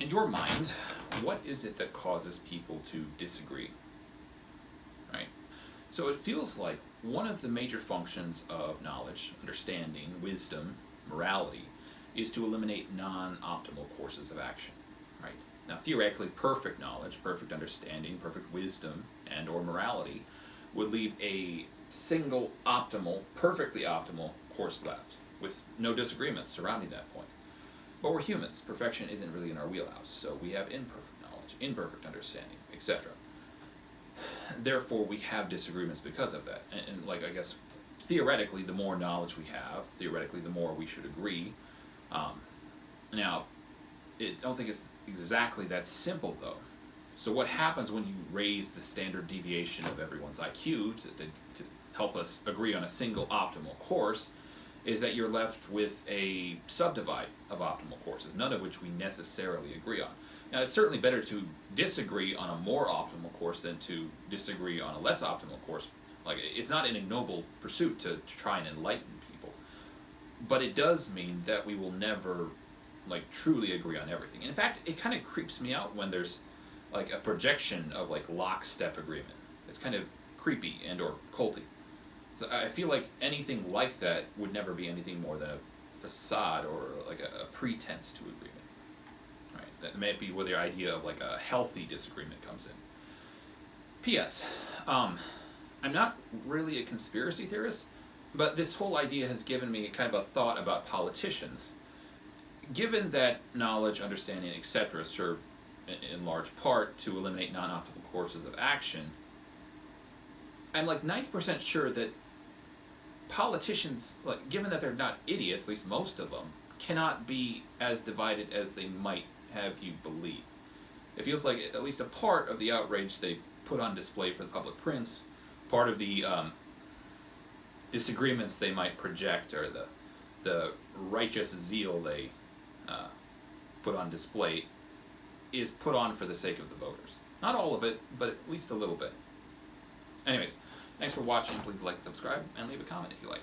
In your mind, what is it that causes people to disagree? Right? So it feels like one of the major functions of knowledge, understanding, wisdom, morality, is to eliminate non-optimal courses of action. Right? Now, theoretically, perfect knowledge, perfect understanding, perfect wisdom, and or morality would leave a single optimal, perfectly optimal course left, with no disagreements surrounding that point. But we're humans. Perfection isn't really in our wheelhouse, so we have imperfect knowledge, imperfect understanding, etc. Therefore, we have disagreements because of that. And like, I guess, theoretically, the more knowledge we have, theoretically, the more we should agree. Now, I don't think it's exactly that simple, though. So what happens when you raise the standard deviation of everyone's IQ to help us agree on a single optimal course is that you're left with a subdivide of optimal courses, none of which we necessarily agree on. Now, it's certainly better to disagree on a more optimal course than to disagree on a less optimal course. Like, it's not an ignoble pursuit to try and enlighten people, but it does mean that we will never, like, truly agree on everything. In fact, it kind of creeps me out when there's like a projection of like lockstep agreement. It's kind of creepy and or culty. So I feel like anything like that would never be anything more than a facade or like a pretense to agreement. Right? That may be where the idea of like a healthy disagreement comes in. P.S. I'm not really a conspiracy theorist, but this whole idea has given me kind of a thought about politicians. Given that knowledge, understanding, etc. serve in large part to eliminate non-optimal courses of action, I'm like 90% sure that politicians, like, given that they're not idiots, at least most of them, cannot be as divided as they might have you believe. It feels like at least a part of the outrage they put on display for the public prince, part of the disagreements they might project, or the righteous zeal they put on display, is put on for the sake of the voters. Not all of it, but at least a little bit. Anyways, thanks for watching. Please like and subscribe, and leave a comment if you like.